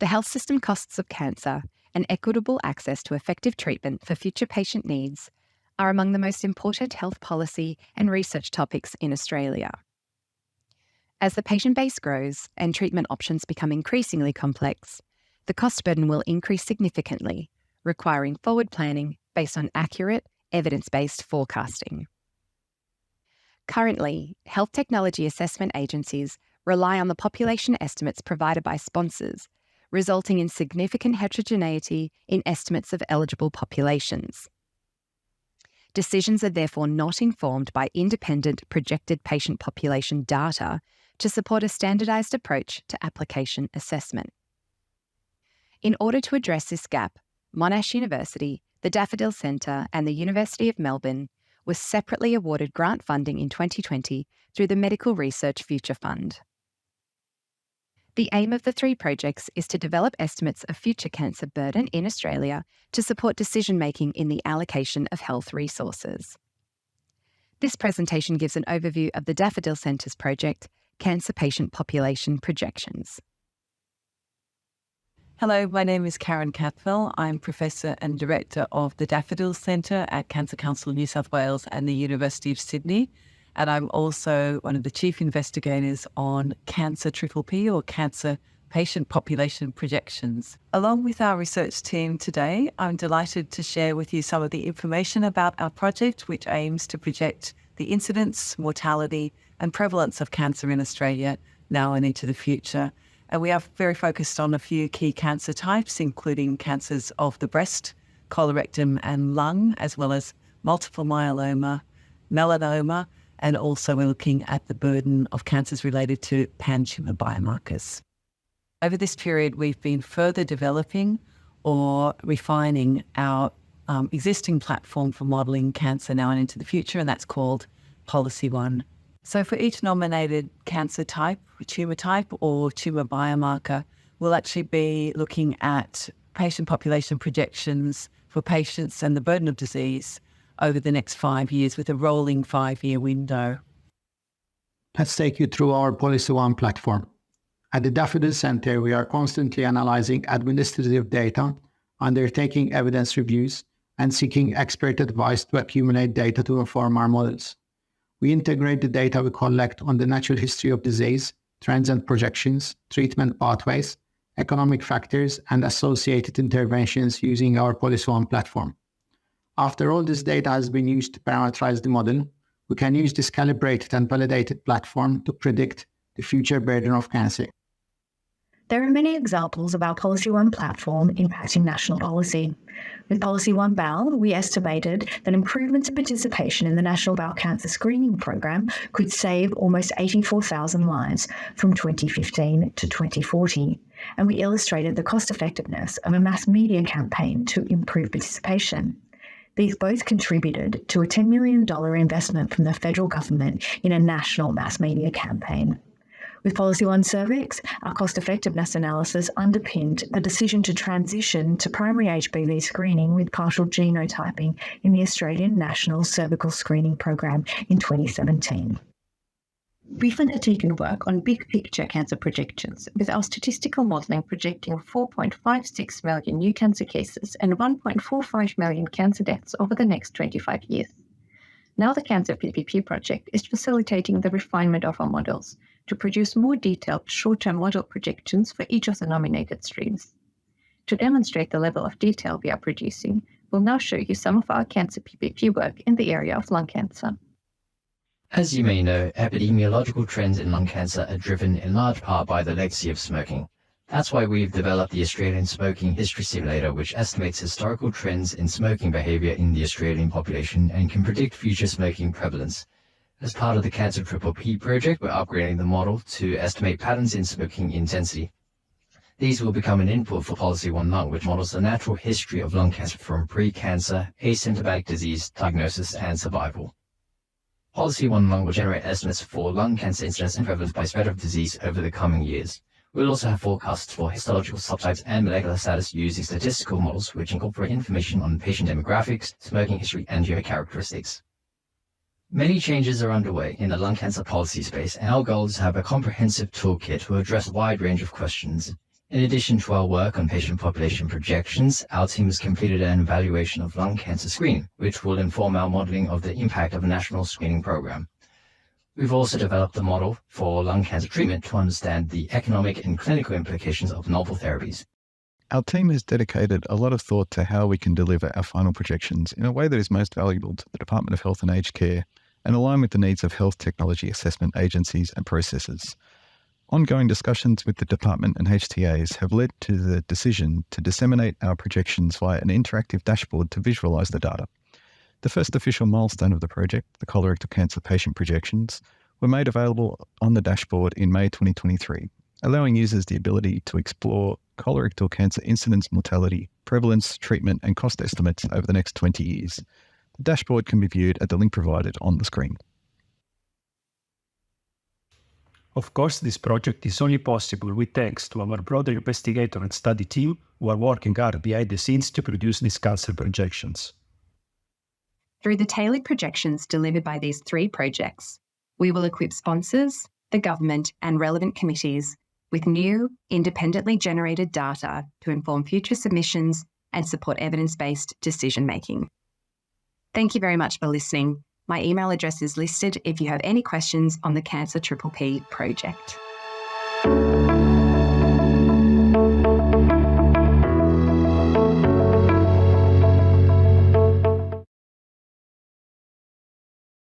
The health system costs of cancer and equitable access to effective treatment for future patient needs are among the most important health policy and research topics in Australia. As the patient base grows and treatment options become increasingly complex, the cost burden will increase significantly, requiring forward planning based on accurate, evidence-based forecasting. Currently, health technology assessment agencies rely on the population estimates provided by sponsors, resulting in significant heterogeneity in estimates of eligible populations. Decisions are therefore not informed by independent projected patient population data to support a standardised approach to application assessment. In order to address this gap, Monash University, the Daffodil Centre and the University of Melbourne were separately awarded grant funding in 2020 through the Medical Research Future Fund. The aim of the three projects is to develop estimates of future cancer burden in Australia to support decision-making in the allocation of health resources. This presentation gives an overview of the Daffodil Centre's project, Cancer Patient Population Projections. Hello, my name is Karen Cathwell. I'm Professor and Director of the Daffodil Centre at Cancer Council New South Wales and the University of Sydney. And I'm also one of the chief investigators on Cancer PPP, or Cancer Patient Population Projections. Along with our research team today, I'm delighted to share with you some of the information about our project, which aims to project the incidence, mortality and prevalence of cancer in Australia now and into the future. And we are very focused on a few key cancer types, including cancers of the breast, colorectal and lung, as well as multiple myeloma, melanoma, and also we're looking at the burden of cancers related to pan-tumour biomarkers. Over this period, we've been further developing or refining our existing platform for modelling cancer now and into the future, and that's called Policy One. So for each nominated cancer type, tumour type or tumour biomarker, we'll actually be looking at patient population projections for patients and the burden of disease over the next 5 years with a rolling 5-year window. Let's take you through our Policy One platform. At the Daffodil Centre, we are constantly analysing administrative data, undertaking evidence reviews, and seeking expert advice to accumulate data to inform our models. We integrate the data we collect on the natural history of disease, trends and projections, treatment pathways, economic factors, and associated interventions using our Policy One platform. After all this data has been used to parameterize the model, we can use this calibrated and validated platform to predict the future burden of cancer. There are many examples of our Policy One platform impacting national policy. With Policy One Bowel, we estimated that improvements in participation in the National Bowel Cancer Screening Program could save almost 84,000 lives from 2015 to 2040. And we illustrated the cost-effectiveness of a mass media campaign to improve participation. These both contributed to a $10 million investment from the federal government in a national mass media campaign. With Policy One Cervix, our cost-effectiveness analysis underpinned the decision to transition to primary HPV screening with partial genotyping in the Australian National Cervical Screening Program in 2017. We've undertaken work on big picture cancer projections, with our statistical modelling projecting 4.56 million new cancer cases and 1.45 million cancer deaths over the next 25 years. Now the Cancer PPP project is facilitating the refinement of our models to produce more detailed short-term model projections for each of the nominated streams. To demonstrate the level of detail we are producing, we'll now show you some of our Cancer PPP work in the area of lung cancer. As you may know, epidemiological trends in lung cancer are driven in large part by the legacy of smoking. That's why we've developed the Australian Smoking History Simulator, which estimates historical trends in smoking behaviour in the Australian population and can predict future smoking prevalence. As part of the Cancer PPP project, we're upgrading the model to estimate patterns in smoking intensity. These will become an input for Policy One Lung, which models the natural history of lung cancer from pre-cancer, asymptomatic disease, diagnosis and survival. Policy One Lung will generate estimates for lung cancer incidence and prevalence by spread of disease over the coming years. We'll also have forecasts for histological subtypes and molecular status using statistical models which incorporate information on patient demographics, smoking history, and genomic characteristics. Many changes are underway in the lung cancer policy space, and our goal is to have a comprehensive toolkit to address a wide range of questions. In addition to our work on patient population projections, our team has completed an evaluation of lung cancer screening, which will inform our modeling of the impact of a national screening program. We've also developed a model for lung cancer treatment to understand the economic and clinical implications of novel therapies. Our team has dedicated a lot of thought to how we can deliver our final projections in a way that is most valuable to the Department of Health and Aged Care and align with the needs of health technology assessment agencies and processes. Ongoing discussions with the department and HTAs have led to the decision to disseminate our projections via an interactive dashboard to visualise the data. The first official milestone of the project, the colorectal cancer patient projections, were made available on the dashboard in May 2023, allowing users the ability to explore colorectal cancer incidence, mortality, prevalence, treatment and cost estimates over the next 20 years. The dashboard can be viewed at the link provided on the screen. Of course, this project is only possible with thanks to our broader investigator and study team who are working hard behind the scenes to produce these cancer projections. Through the tailored projections delivered by these 3 projects, we will equip sponsors, the government and relevant committees with new, independently generated data to inform future submissions and support evidence-based decision-making. Thank you very much for listening. My email address is listed if you have any questions on the Cancer PPP project.